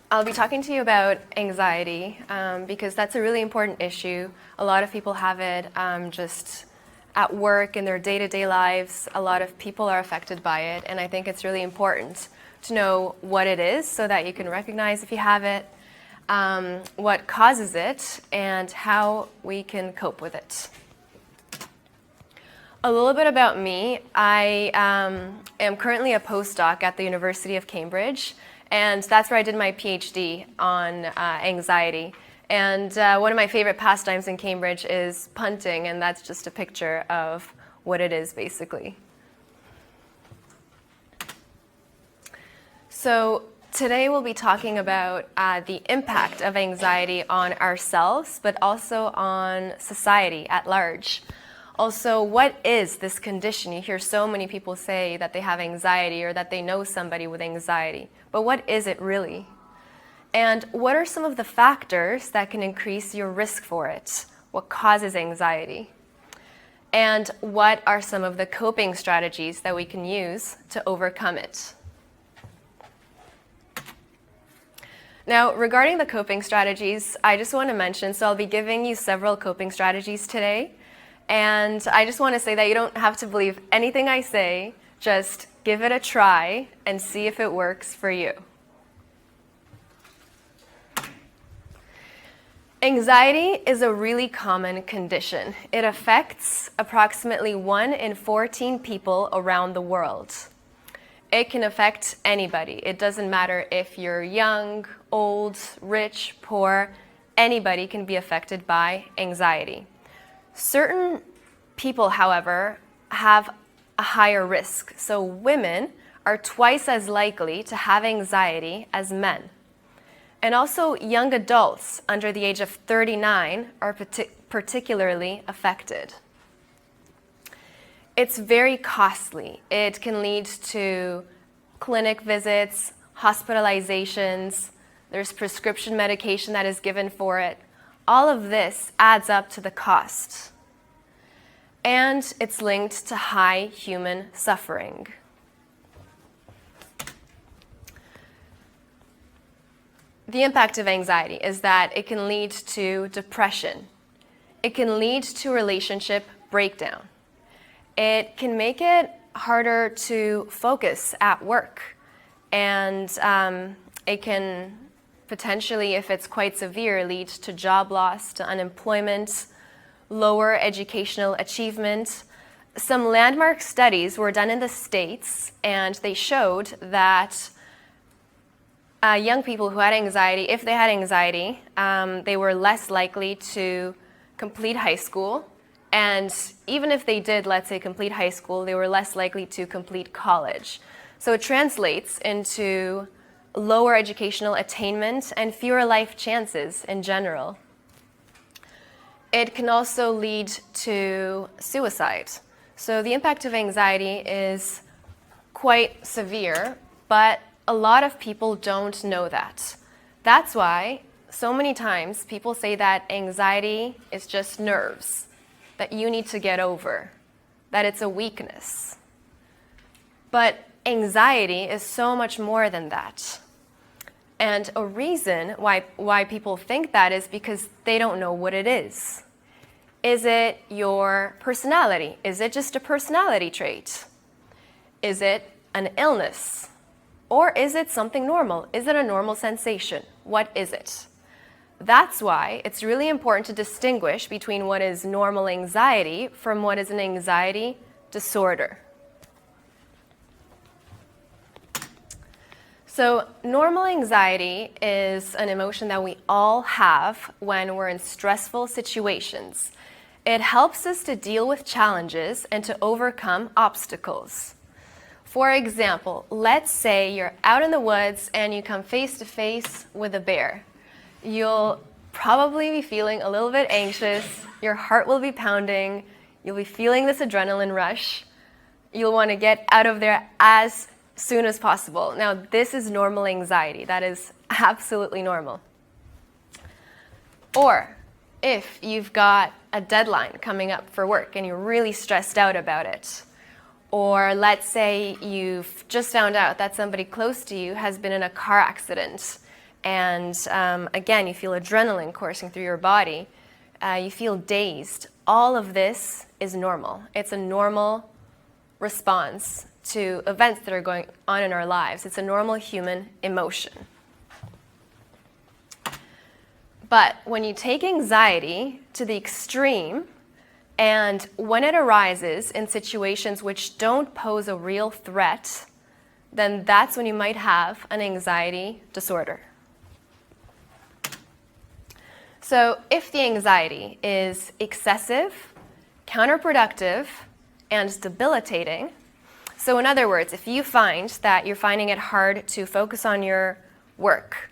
I'll be talking to you about anxiety because that's a really important issue. A lot of people have it just at work, in their day-to-day lives. A lot of people are affected by it, and I think it's really important to know what it is so that you can recognize if you have it, what causes it, and how we can cope with it. A little bit about me. I am currently a postdoc at the University of Cambridge, and that's where I did my PhD on anxiety. And one of my favorite pastimes in Cambridge is punting, and that's just a picture of what it is, basically. So today we'll be talking about the impact of anxiety on ourselves, but also on society at large. Also, what is this condition? You hear so many people say that they have anxiety or that they know somebody with anxiety, but what is it really? And what are some of the factors that can increase your risk for it? What causes anxiety? And what are some of the coping strategies that we can use to overcome it? Now, regarding the coping strategies, I just want to mention, so I'll be giving you several coping strategies today. And I just want to say that you don't have to believe anything I say, just give it a try and see if it works for you. Anxiety is a really common condition. It affects approximately 1 in 14 people around the world. It can affect anybody. It doesn't matter if you're young, old, rich, poor, anybody can be affected by anxiety. Certain people, however, have a higher risk. So women are twice as likely to have anxiety as men. And also young adults under the age of 39 are particularly affected. It's very costly. It can lead to clinic visits, hospitalizations, there's prescription medication that is given for it. All of this adds up to the cost. And it's linked to high human suffering. The impact of anxiety is that it can lead to depression. It can lead to relationship breakdown. It can make it harder to focus at work. And it can potentially, if it's quite severe, lead to job loss, to unemployment, lower educational achievement. Some landmark studies were done in the States, and they showed that young people who had anxiety, if they had anxiety, they were less likely to complete high school. And even if they did, let's say, complete high school, they were less likely to complete college. So it translates into lower educational attainment and fewer life chances in general. It can also lead to suicide. So the impact of anxiety is quite severe, but a lot of people don't know that. That's why so many times people say that anxiety is just nerves, that you need to get over, that it's a weakness. But anxiety is so much more than that. And a reason why people think that is because they don't know what it is. Is it your personality? Is it just a personality trait? Is it an illness? Or is it something normal? Is it a normal sensation? What is it? That's why it's really important to distinguish between what is normal anxiety from what is an anxiety disorder. So normal anxiety is an emotion that we all have when we're in stressful situations. It helps us to deal with challenges and to overcome obstacles. For example, let's say you're out in the woods and you come face to face with a bear. You'll probably be feeling a little bit anxious, your heart will be pounding, you'll be feeling this adrenaline rush. You'll want to get out of there as soon as possible. Now, this is normal anxiety. That is absolutely normal. Or if you've got a deadline coming up for work and you're really stressed out about it, or let's say you've just found out that somebody close to you has been in a car accident And again, you feel adrenaline coursing through your body. You feel dazed. All of this is normal. It's a normal response to events that are going on in our lives. It's a normal human emotion. But when you take anxiety to the extreme, and when it arises in situations which don't pose a real threat, then that's when you might have an anxiety disorder. So if the anxiety is excessive, counterproductive, and debilitating, so in other words, if you find that you're finding it hard to focus on your work,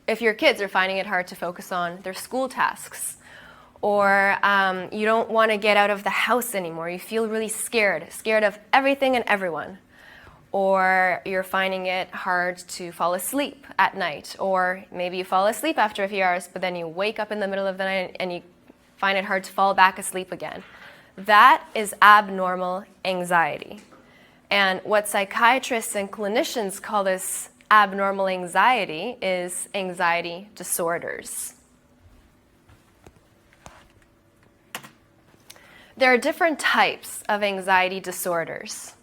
if your kids are finding it hard to focus on their school tasks, or you don't want to get out of the house anymore, you feel really scared of everything and everyone, or you're finding it hard to fall asleep at night, or maybe you fall asleep after a few hours, but then you wake up in the middle of the night and you find it hard to fall back asleep again. That is abnormal anxiety. And what psychiatrists and clinicians call this abnormal anxiety is anxiety disorders. There are different types of anxiety disorders.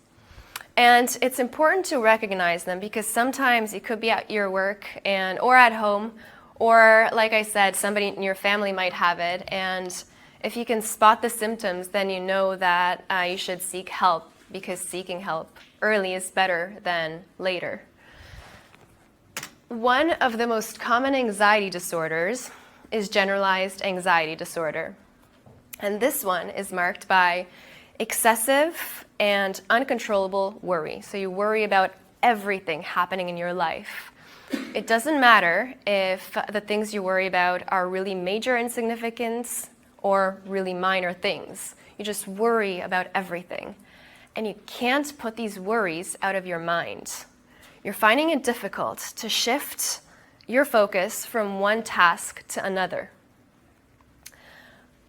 And it's important to recognize them because sometimes you could be at your work or at home, or like I said, somebody in your family might have it. And if you can spot the symptoms, then you know that you should seek help, because seeking help early is better than later. One of the most common anxiety disorders is generalized anxiety disorder. And this one is marked by excessive and uncontrollable worry. So you worry about everything happening in your life. It doesn't matter if the things you worry about are really major insignificance or really minor things. You just worry about everything. And you can't put these worries out of your mind. You're finding it difficult to shift your focus from one task to another.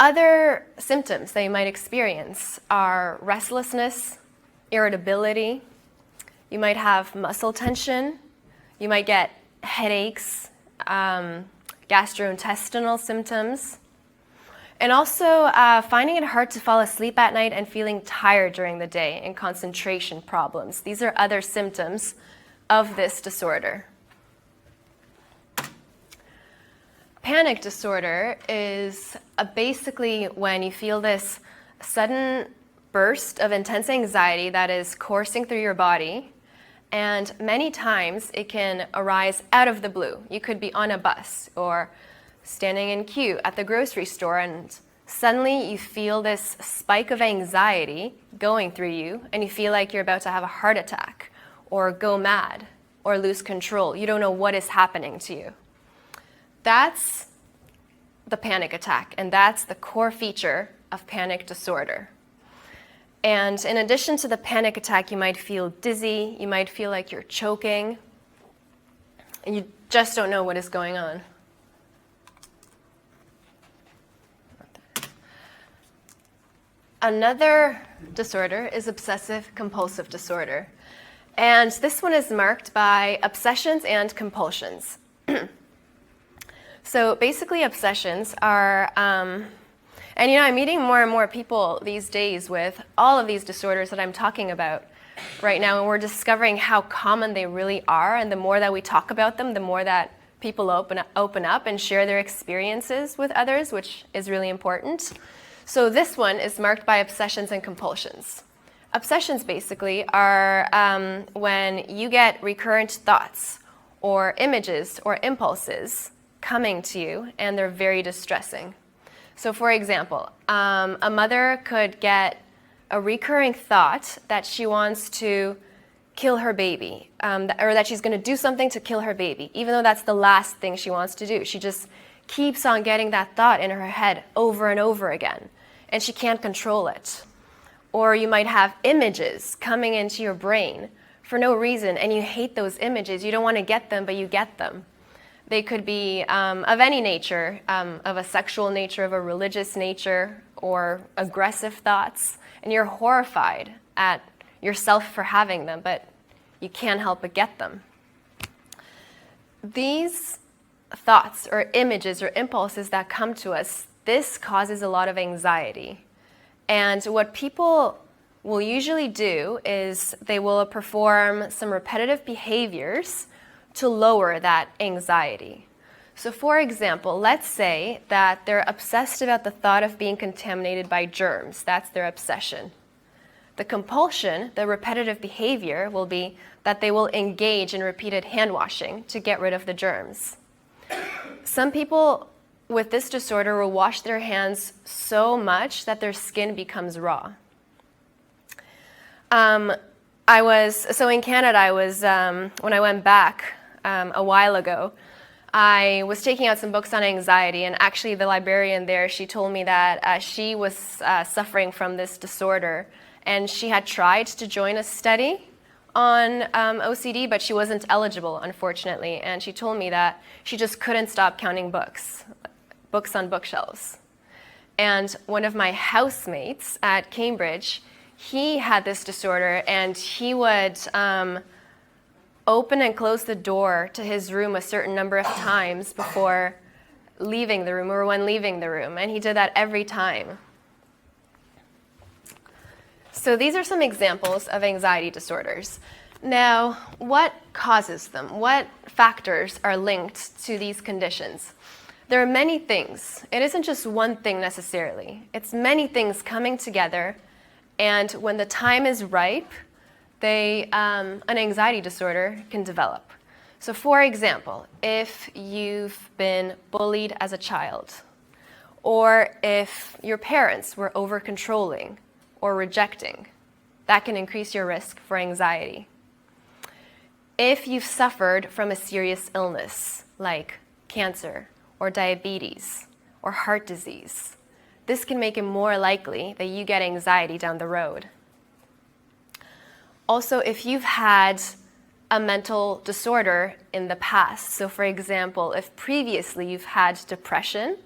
Other symptoms that you might experience are restlessness, irritability. You might have muscle tension. You might get headaches, gastrointestinal symptoms, and also finding it hard to fall asleep at night and feeling tired during the day, and concentration problems. These are other symptoms of this disorder. Panic disorder is basically when you feel this sudden burst of intense anxiety that is coursing through your body, and many times it can arise out of the blue. You could be on a bus or standing in queue at the grocery store, and suddenly you feel this spike of anxiety going through you, and you feel like you're about to have a heart attack or go mad or lose control. You don't know what is happening to you. That's the panic attack, and that's the core feature of panic disorder. And in addition to the panic attack, you might feel dizzy, you might feel like you're choking, and you just don't know what is going on. Another disorder is obsessive compulsive disorder. And this one is marked by obsessions and compulsions. So basically obsessions are, and I'm meeting more and more people these days with all of these disorders that I'm talking about right now, and we're discovering how common they really are, and the more that we talk about them, the more that people open up and share their experiences with others, which is really important. So this one is marked by obsessions and compulsions. Obsessions basically are when you get recurrent thoughts or images or impulses coming to you, and they're very distressing. So for example, a mother could get a recurring thought that she wants to kill her baby, or that she's going to do something to kill her baby, even though that's the last thing she wants to do. She just keeps on getting that thought in her head over and over again, and she can't control it. Or you might have images coming into your brain for no reason, and you hate those images. You don't want to get them, but you get them. They could be of any nature, of a sexual nature, of a religious nature, or aggressive thoughts, and you're horrified at yourself for having them, but you can't help but get them. These thoughts or images or impulses that come to us, this causes a lot of anxiety. And what people will usually do is they will perform some repetitive behaviors to lower that anxiety. So for example, let's say that they're obsessed about the thought of being contaminated by germs. That's their obsession. The compulsion, the repetitive behavior, will be that they will engage in repeated hand washing to get rid of the germs. Some people with this disorder will wash their hands so much that their skin becomes raw. In Canada, when I went back a while ago, I was taking out some books on anxiety, and actually the librarian there, she told me that she was suffering from this disorder, and she had tried to join a study on OCD, but she wasn't eligible, unfortunately, and she told me that she just couldn't stop counting books on bookshelves. And one of my housemates at Cambridge, he had this disorder, and he would open and close the door to his room a certain number of times before leaving the room or when leaving the room, and he did that every time. So these are some examples of anxiety disorders. Now, what causes them? What factors are linked to these conditions? There are many things. It isn't just one thing necessarily. It's many things coming together, and when the time is ripe, an anxiety disorder can develop. So for example, if you've been bullied as a child, or if your parents were over-controlling or rejecting, that can increase your risk for anxiety. If you've suffered from a serious illness like cancer or diabetes or heart disease, this can make it more likely that you get anxiety down the road. Also, if you've had a mental disorder in the past, so for example, if previously you've had depression,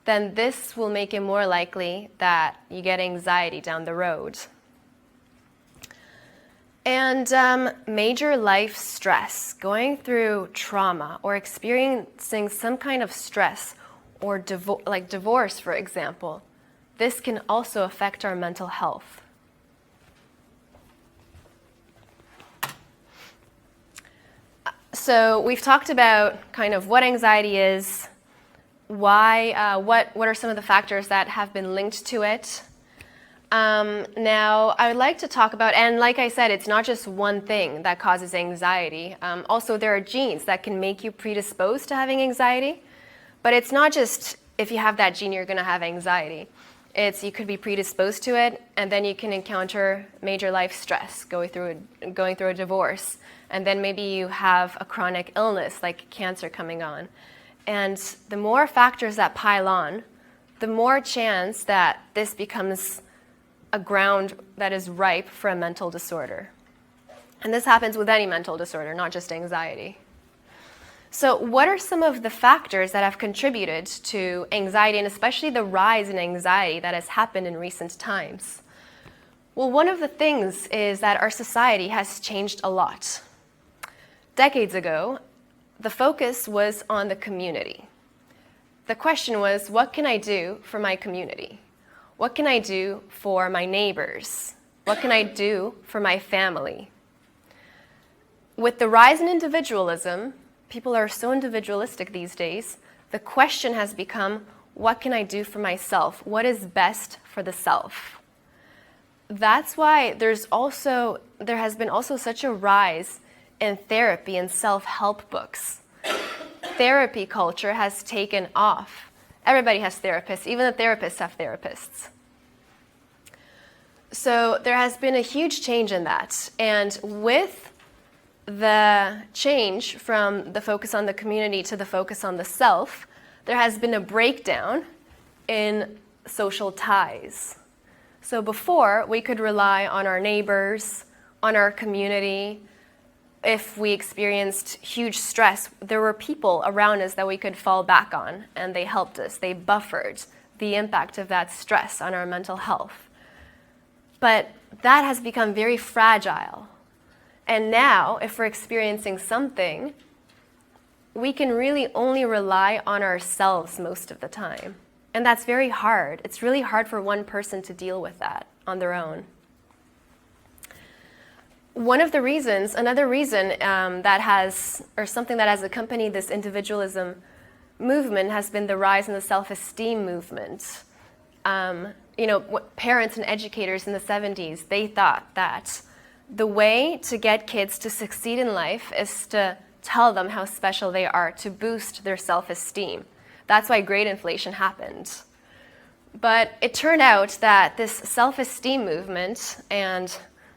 then this will make it more likely that you get anxiety down the road. And major life stress, going through trauma or experiencing some kind of stress or like divorce, for example, this can also affect our mental health. So we've talked about kind of what anxiety is, why, what are some of the factors that have been linked to it. Now, I would like to talk about, and like I said, it's not just one thing that causes anxiety. Also, there are genes that can make you predisposed to having anxiety, but it's not just if you have that gene, you're going to have anxiety. You could be predisposed to it, and then you can encounter major life stress, going through a divorce, and then maybe you have a chronic illness like cancer coming on. And the more factors that pile on, the more chance that this becomes a ground that is ripe for a mental disorder. And this happens with any mental disorder, not just anxiety. So what are some of the factors that have contributed to anxiety, and especially the rise in anxiety that has happened in recent times? Well, one of the things is that our society has changed a lot. Decades ago, the focus was on the community. The question was, what can I do for my community? What can I do for my neighbors? What can I do for my family? With the rise in individualism, people are so individualistic these days, the question has become, what can I do for myself? What is best for the self? That's why there has been also such a rise in therapy and self-help books. Therapy culture has taken off. Everybody has therapists. Even the therapists have therapists. So there has been a huge change in that. And with the change from the focus on the community to the focus on the self, there has been a breakdown in social ties. So before, we could rely on our neighbors, on our community. If we experienced huge stress, there were people around us that we could fall back on, and they helped us. They buffered the impact of that stress on our mental health. But that has become very fragile. And now, if we're experiencing something, we can really only rely on ourselves most of the time. And that's very hard. It's really hard for one person to deal with that on their own. Another reason something that has accompanied this individualism movement has been the rise in the self-esteem movement. Parents and educators in the 70s, they thought that the way to get kids to succeed in life is to tell them how special they are, to boost their self-esteem. That's why grade inflation happened. But it turned out that this self-esteem movement and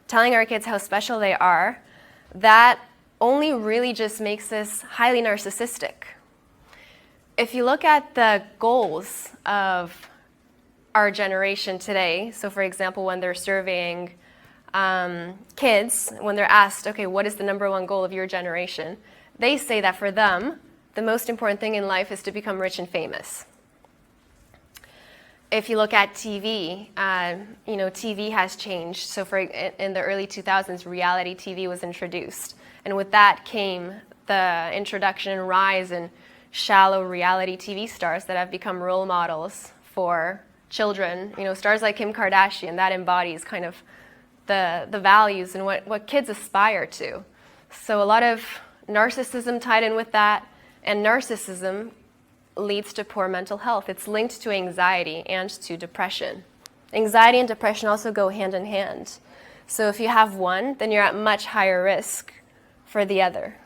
telling our kids how special they are, that only really just makes us highly narcissistic. If you look at the goals of our generation today, so for example, when they're surveying kids, when they're asked, okay, what is the number one goal of your generation? They say that for them, the most important thing in life is to become rich and famous. If you look at TV, TV has changed. So in the early 2000s, reality TV was introduced. And with that came the introduction and rise in shallow reality TV stars that have become role models for children. Stars like Kim Kardashian, that embodies kind of the values and what kids aspire to. So a lot of narcissism tied in with that, and narcissism leads to poor mental health. It's linked to anxiety and to depression. Anxiety and depression also go hand in hand. So if you have one, then you're at much higher risk for the other.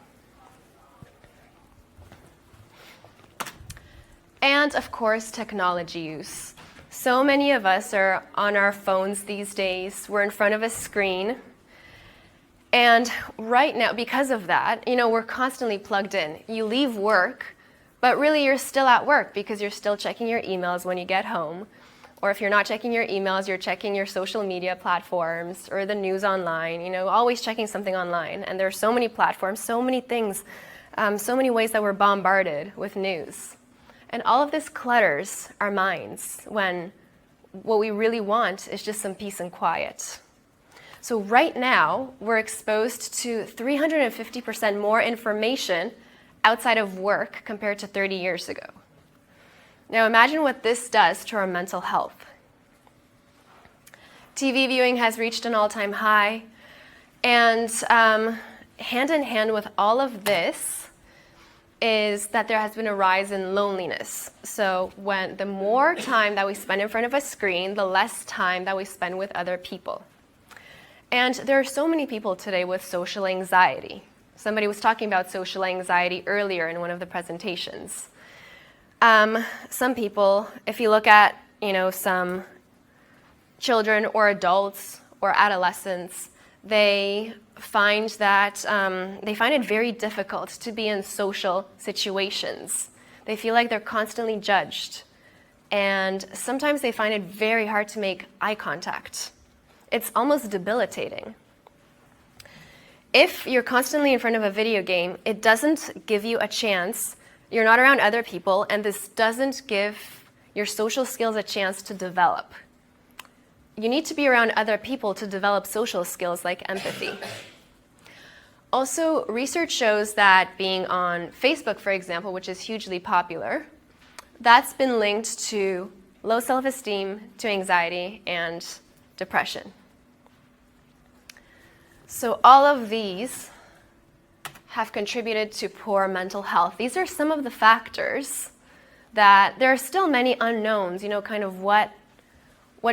And of course, technology use. So many of us are on our phones these days. We're in front of a screen. And right now, because of that, we're constantly plugged in. You leave work, but really you're still at work because you're still checking your emails when you get home. Or if you're not checking your emails, you're checking your social media platforms or the news online, always checking something online. And there are so many platforms, so many things, so many ways that we're bombarded with news. And all of this clutters our minds when what we really want is just some peace and quiet. So right now, we're exposed to 350% more information outside of work compared to 30 years ago. Now imagine what this does to our mental health. TV viewing has reached an all-time high, and hand in hand with all of this is that there has been a rise in loneliness. So the more time that we spend in front of a screen, the less time that we spend with other people. And there are so many people today with social anxiety. Somebody was talking about social anxiety earlier in one of the presentations. Some people, if you look at, some children or adults or adolescents, they find it very difficult to be in social situations. They feel like they're constantly judged. And sometimes they find it very hard to make eye contact. It's almost debilitating. If you're constantly in front of a video game, it doesn't give you a chance. You're not around other people, and this doesn't give your social skills a chance to develop. You need to be around other people to develop social skills like empathy. Also, research shows that being on Facebook, for example, which is hugely popular, that's been linked to low self-esteem, to anxiety, and depression. So all of these have contributed to poor mental health. These are some of the factors that there are still many unknowns, kind of what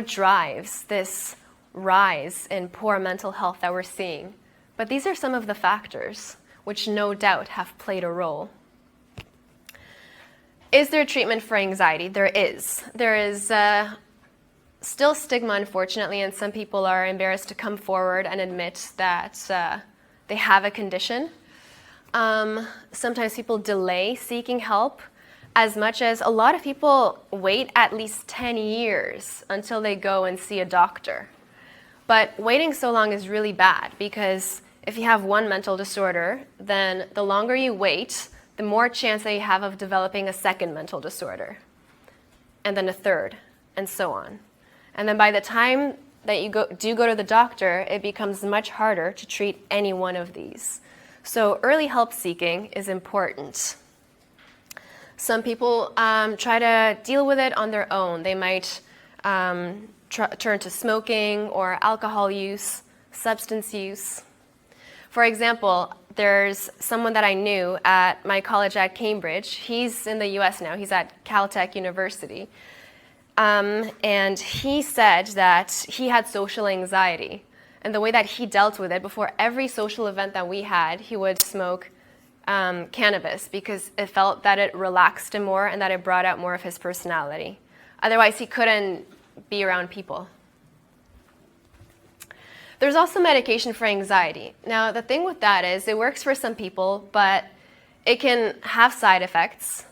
drives this rise in poor mental health that we're seeing. But these are some of the factors which no doubt have played a role. Is there treatment for anxiety? There is. There is still stigma, unfortunately, and some people are embarrassed to come forward and admit that they have a condition. Sometimes people delay seeking help, as much as a lot of people wait at least 10 years until they go and see a doctor. But waiting so long is really bad, because if you have one mental disorder, then the longer you wait, the more chance that you have of developing a second mental disorder, and then a third, and so on. And then by the time that you do go to the doctor, it becomes much harder to treat any one of these. So early help seeking is important. Some people try to deal with it on their own. They might turn to smoking or alcohol use, substance use. For example, there's someone that I knew at my college at Cambridge. He's in the US now. He's at Caltech University. And he said that he had social anxiety. And the way that he dealt with it, before every social event that we had, he would smoke cannabis because it felt that it relaxed him more and that it brought out more of his personality. Otherwise, he couldn't be around people. There's also medication for anxiety. Now, the thing with that is it works for some people, but it can have side effects.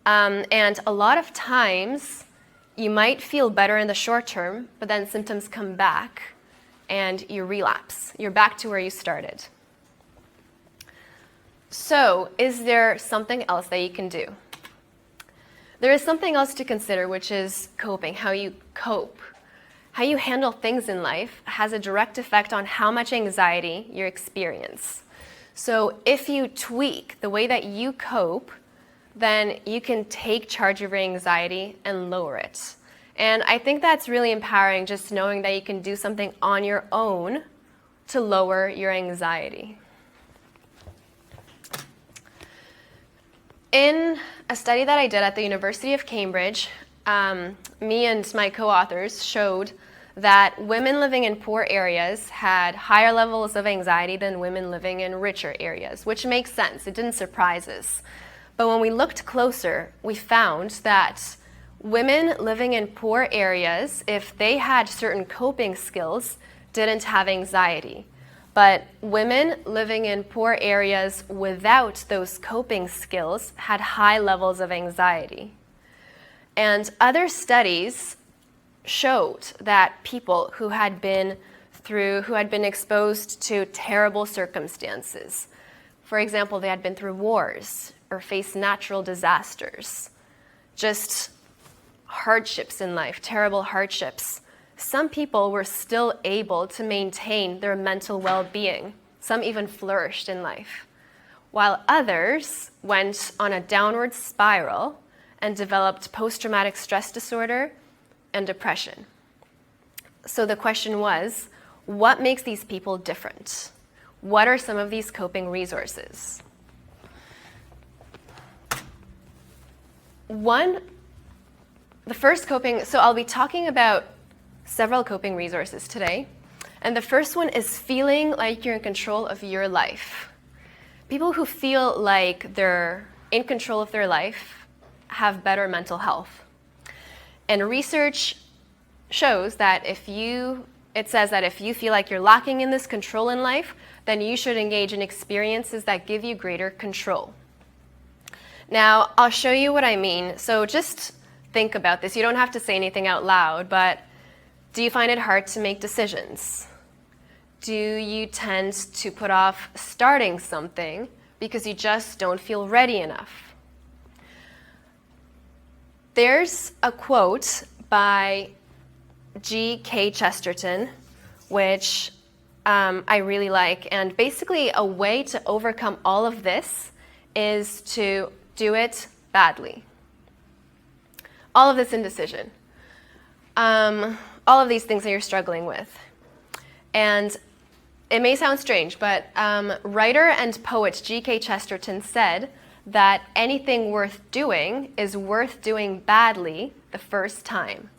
And a lot of times, you might feel better in the short term, but then symptoms come back and you relapse. You're back to where you started. So, is there something else that you can do? There is something else to consider, which is coping, how you cope. How you handle things in life has a direct effect on how much anxiety you experience. So if you tweak the way that you cope, then you can take charge of your anxiety and lower it. And I think that's really empowering, just knowing that you can do something on your own to lower your anxiety. In a study that I did at the University of Cambridge, me and my co-authors showed that women living in poor areas had higher levels of anxiety than women living in richer areas, which makes sense. It didn't surprise us. But when we looked closer, we found that women living in poor areas, if they had certain coping skills, didn't have anxiety. But women living in poor areas without those coping skills had high levels of anxiety. And other studies showed that people who had been exposed to terrible circumstances, for example, they had been through wars or faced natural disasters, just hardships in life, terrible hardships, some people were still able to maintain their mental well-being. Some even flourished in life, while others went on a downward spiral and developed post-traumatic stress disorder and depression. So the question was, what makes these people different? What are some of these coping resources? The first coping, so I'll be talking about several coping resources today. And the first one is feeling like you're in control of your life. People who feel like they're in control of their life have better mental health. And research shows that it says that if you feel like you're lacking in this control in life, then you should engage in experiences that give you greater control. Now, I'll show you what I mean. So just think about this. You don't have to say anything out loud, but do you find it hard to make decisions? Do you tend to put off starting something because you just don't feel ready enough? There's a quote by G.K. Chesterton, which I really like. And basically, a way to overcome all of this is to do it badly. All of this indecision. All of these things that you're struggling with. And it may sound strange, but writer and poet G.K. Chesterton said that anything worth doing is worth doing badly the first time.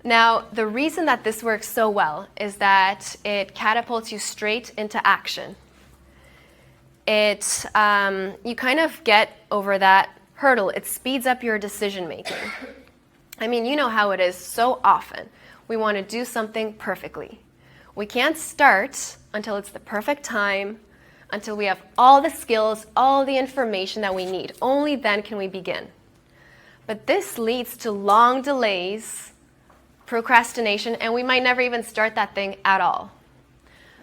Now, the reason that this works so well is that it catapults you straight into action. You kind of get over that hurdle. It speeds up your decision making. I mean, you know how it is so often. We want to do something perfectly. We can't start until it's the perfect time, until we have all the skills, all the information that we need. Only then can we begin. But this leads to long delays, procrastination, and we might never even start that thing at all.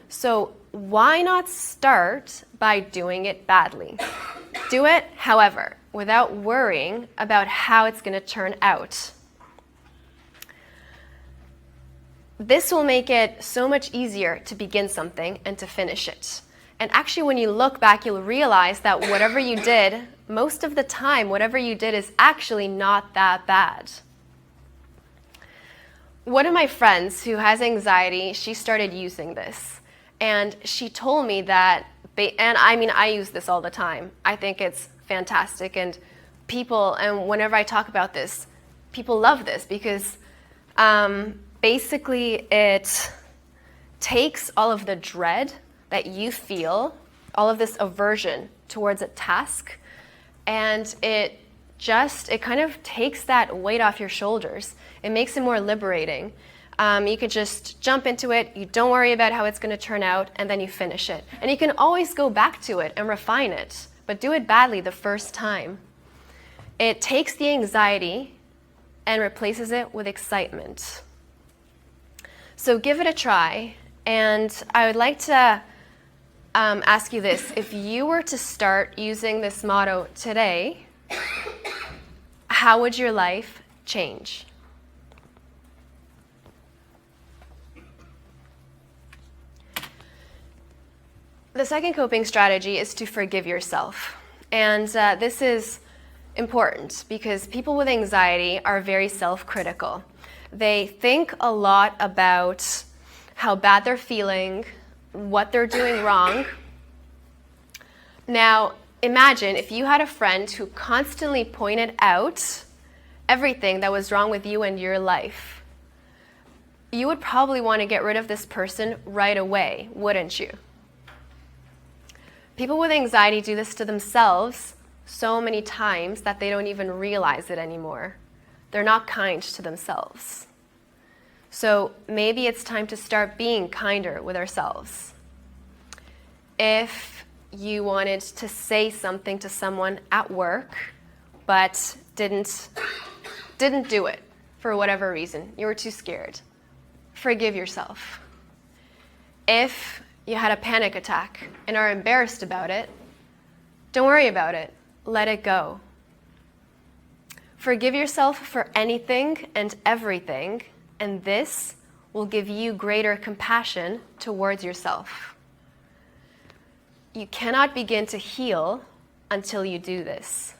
So why not start by doing it badly? Do it, however, without worrying about how it's going to turn out. This will make it so much easier to begin something and to finish it. And actually, when you look back, you'll realize that whatever you did, most of the time, whatever you did is actually not that bad. One of my friends who has anxiety, she started using this. And she told me that, and I mean, I use this all the time. I think it's fantastic. And whenever I talk about this, people love this because basically it takes all of the dread that you feel, all of this aversion towards a task, and it kind of takes that weight off your shoulders. It makes it more liberating. You could just jump into it, you don't worry about how it's going to turn out, and then you finish it. And you can always go back to it and refine it, but do it badly the first time. It takes the anxiety and replaces it with excitement. So give it a try, and I would like to ask you this. If you were to start using this motto today, how would your life change? The second coping strategy is to forgive yourself. And this is important because people with anxiety are very self-critical. They think a lot about how bad they're feeling, what they're doing wrong. Now, imagine if you had a friend who constantly pointed out everything that was wrong with you and your life. You would probably want to get rid of this person right away, wouldn't you? People with anxiety do this to themselves so many times that they don't even realize it anymore. They're not kind to themselves. So maybe it's time to start being kinder with ourselves. If you wanted to say something to someone at work, but didn't do it for whatever reason, you were too scared, forgive yourself. If you had a panic attack and are embarrassed about it, don't worry about it. Let it go. Forgive yourself for anything and everything, and this will give you greater compassion towards yourself. You cannot begin to heal until you do this.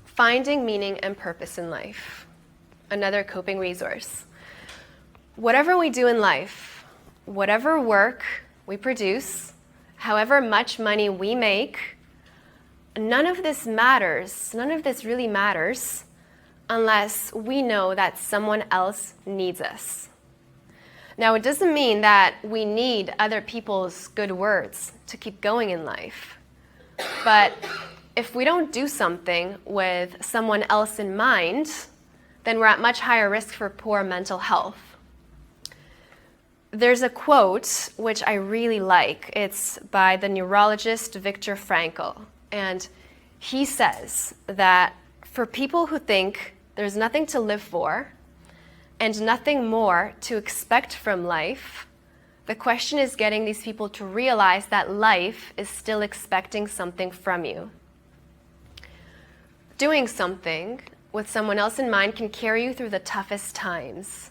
Finding meaning and purpose in life. Another coping resource. Whatever we do in life, whatever work we produce, however much money we make, none of this matters, none of this really matters unless we know that someone else needs us. Now, it doesn't mean that we need other people's good words to keep going in life. But if we don't do something with someone else in mind, then we're at much higher risk for poor mental health. There's a quote which I really like. It's by the neurologist Viktor Frankl. And he says that for people who think there's nothing to live for and nothing more to expect from life, the question is getting these people to realize that life is still expecting something from you. Doing something with someone else in mind can carry you through the toughest times.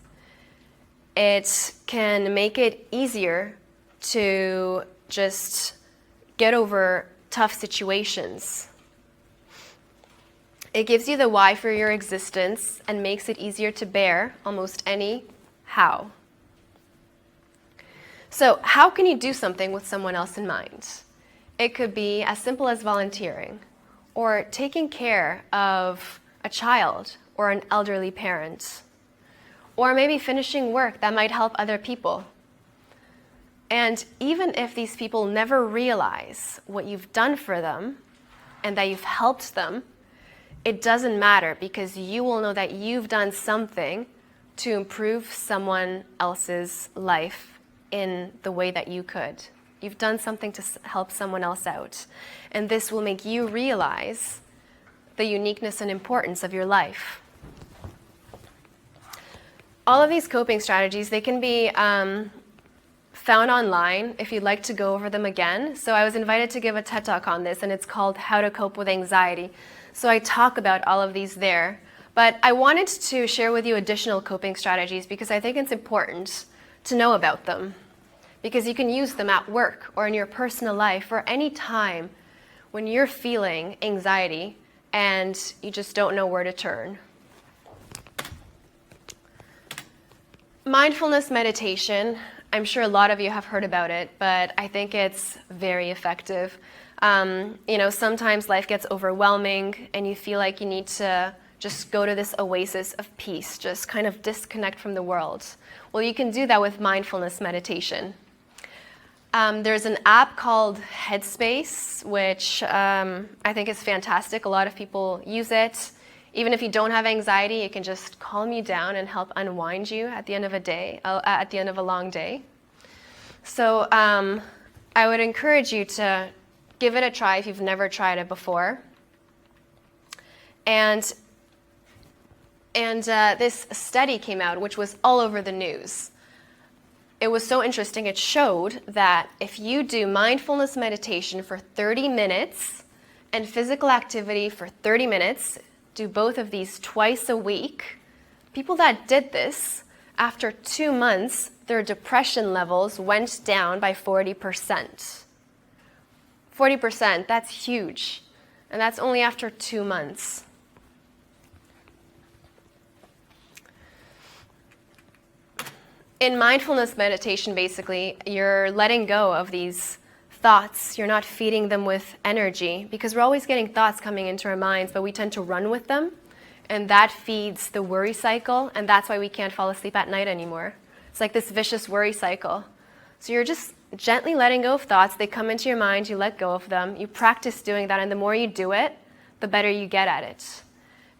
It can make it easier to just get over tough situations. It gives you the why for your existence and makes it easier to bear almost any how. So how can you do something with someone else in mind? It could be as simple as volunteering or taking care of a child or an elderly parent, or maybe finishing work that might help other people. And even if these people never realize what you've done for them and that you've helped them, it doesn't matter because you will know that you've done something to improve someone else's life in the way that you could. You've done something to help someone else out. And this will make you realize the uniqueness and importance of your life. All of these coping strategies, they can be found online if you'd like to go over them again. So I was invited to give a TED Talk on this, and it's called How to Cope with Anxiety. So I talk about all of these there. But I wanted to share with you additional coping strategies because I think it's important to know about them, because you can use them at work or in your personal life or any time when you're feeling anxiety and you just don't know where to turn. Mindfulness meditation, I'm sure a lot of you have heard about it, but I think it's very effective. Sometimes life gets overwhelming and you feel like you need to just go to this oasis of peace, just kind of disconnect from the world. Well, you can do that with mindfulness meditation. There's an app called Headspace, which I think is fantastic. A lot of people use it. Even if you don't have anxiety, it can just calm you down and help unwind you at the end of a day, at the end of a long day. So I would encourage you to give it a try if you've never tried it before. And this study came out, which was all over the news. It was so interesting. It showed that if you do mindfulness meditation for 30 minutes and physical activity for 30 minutes, do both of these twice a week, people that did this, after 2 months, their depression levels went down by 40%. 40%, that's huge. And that's only after 2 months. In mindfulness meditation, basically, you're letting go of these thoughts. You're not feeding them with energy, because we're always getting thoughts coming into our minds, but we tend to run with them, and that feeds the worry cycle, and that's why we can't fall asleep at night anymore. It's like this vicious worry cycle. So you're just gently letting go of thoughts. They come into your mind, you let go of them. You practice doing that, and the more you do it, the better you get at it.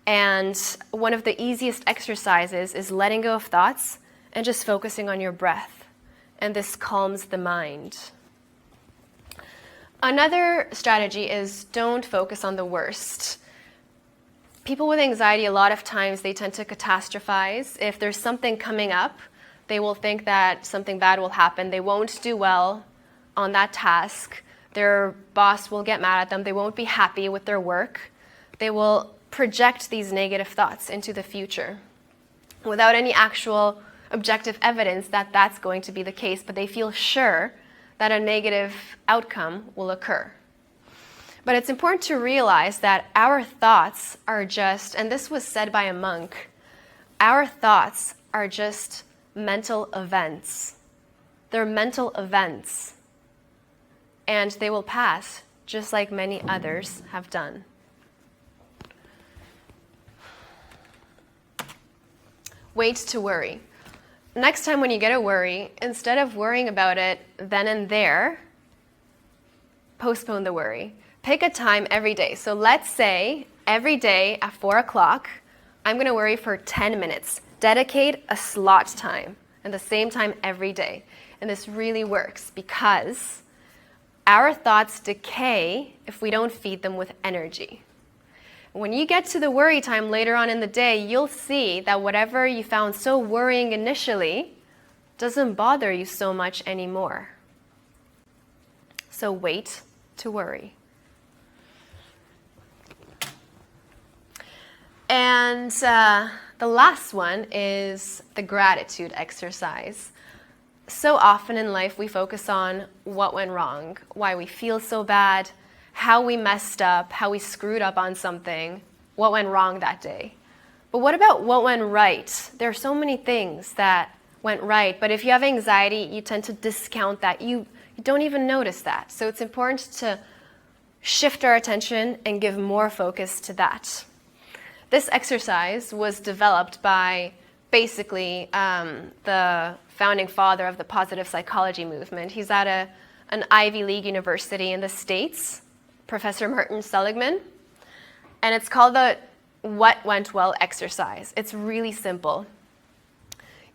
And one of the easiest exercises is letting go of thoughts and just focusing on your breath, and this calms the mind. Another strategy is don't focus on the worst. People with anxiety, a lot of times, they tend to catastrophize. If there's something coming up, they will think that something bad will happen. They won't do well on that task. Their boss will get mad at them. They won't be happy with their work. They will project these negative thoughts into the future without any actual objective evidence that that's going to be the case, but they feel sure that a negative outcome will occur. But it's important to realize that our thoughts are just, and this was said by a monk, our thoughts are just mental events. They're mental events, and they will pass, just like many others have done. Wait to worry. Next time when you get a worry, instead of worrying about it then and there, postpone the worry. Pick a time every day. So let's say every day at 4 o'clock, I'm going to worry for 10 minutes. Dedicate a slot time and the same time every day. And this really works because our thoughts decay if we don't feed them with energy. When you get to the worry time later on in the day, you'll see that whatever you found so worrying initially doesn't bother you so much anymore. So wait to worry. And the last one is the gratitude exercise. So often in life we focus on what went wrong, why we feel so bad, how we messed up, how we screwed up on something, what went wrong that day. But what about what went right? There are so many things that went right, but if you have anxiety, you tend to discount that. You don't even notice that. So it's important to shift our attention and give more focus to that. This exercise was developed by basically the founding father of the positive psychology movement. He's at an Ivy League university in the States, Professor Martin Seligman, and it's called the What Went Well exercise. It's really simple.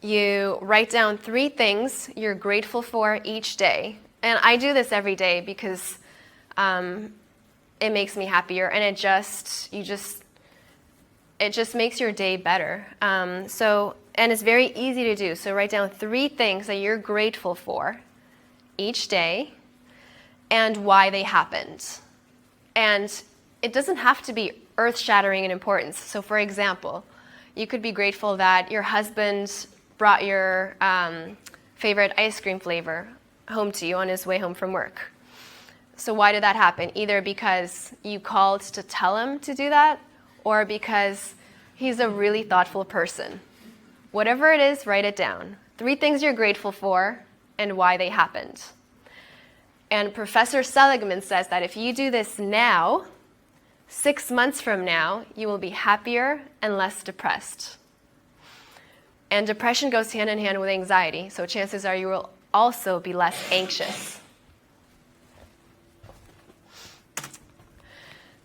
You write down 3 things you're grateful for each day. And I do this every day because it makes me happier, and it just makes your day better. And it's very easy to do. So write down 3 things that you're grateful for each day and why they happened. And it doesn't have to be earth-shattering in importance. So for example, you could be grateful that your husband brought your favorite ice cream flavor home to you on his way home from work. So why did that happen? Either because you called to tell him to do that, or because he's a really thoughtful person. Whatever it is, write it down. 3 things you're grateful for and why they happened. And Professor Seligman says that if you do this now, 6 months from now, you will be happier and less depressed. And depression goes hand in hand with anxiety, so chances are you will also be less anxious.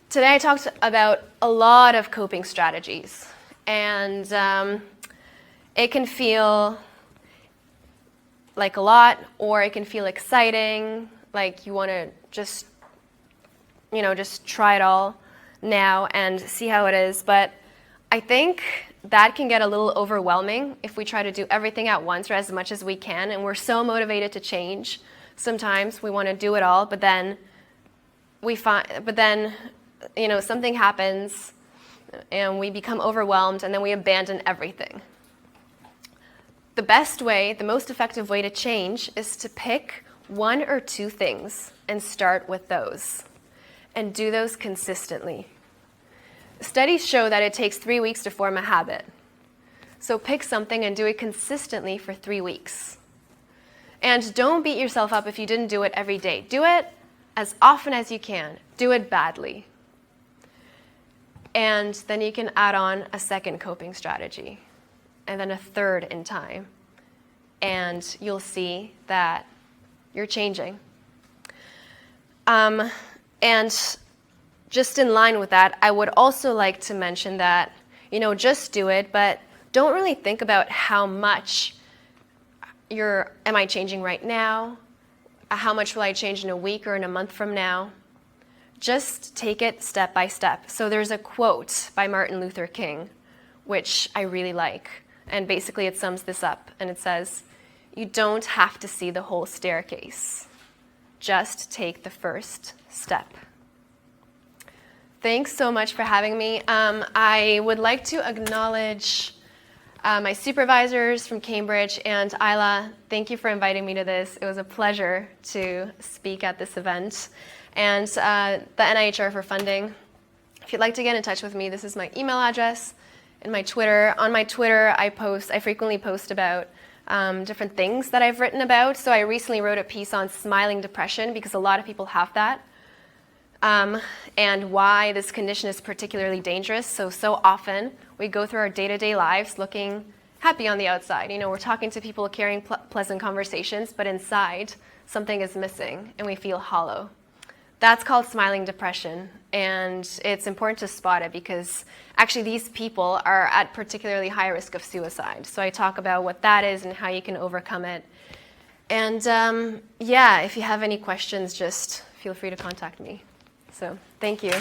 Today I talked about a lot of coping strategies, and it can feel like a lot, or it can feel exciting, like you want to just try it all now and see how it is. But I think that can get a little overwhelming if we try to do everything at once or as much as we can, and we're so motivated to change. Sometimes we want to do it all, but then something happens and we become overwhelmed, and then we abandon everything. The best way, the most effective way to change is to pick 1 or 2 things and start with those, and do those consistently. Studies show that it takes 3 weeks to form a habit. So pick something and do it consistently for 3 weeks. And don't beat yourself up if you didn't do it every day. Do it as often as you can. Do it badly. And then you can add on a second coping strategy, and then a third in time. And you'll see that you're changing. And just in line with that, I would also like to mention that, just do it, but don't really think about how much am I changing right now? How much will I change in a week or in a month from now? Just take it step by step. So there's a quote by Martin Luther King, which I really like. And basically it sums this up. And it says, "You don't have to see the whole staircase. Just take the first step." Thanks so much for having me. I would like to acknowledge my supervisors from Cambridge, and Isla, thank you for inviting me to this. It was a pleasure to speak at this event. And the NIHR for funding. If you'd like to get in touch with me, this is my email address and my Twitter. On my Twitter, I frequently post about different things that I've written about. So I recently wrote a piece on smiling depression, because a lot of people have that, and why this condition is particularly dangerous. So often we go through our day-to-day lives looking happy on the outside. We're talking to people, carrying pleasant conversations, but inside something is missing and we feel hollow. That's called smiling depression, and it's important to spot it because actually these people are at particularly high risk of suicide. So I talk about what that is and how you can overcome it. And if you have any questions, just feel free to contact me. So thank you.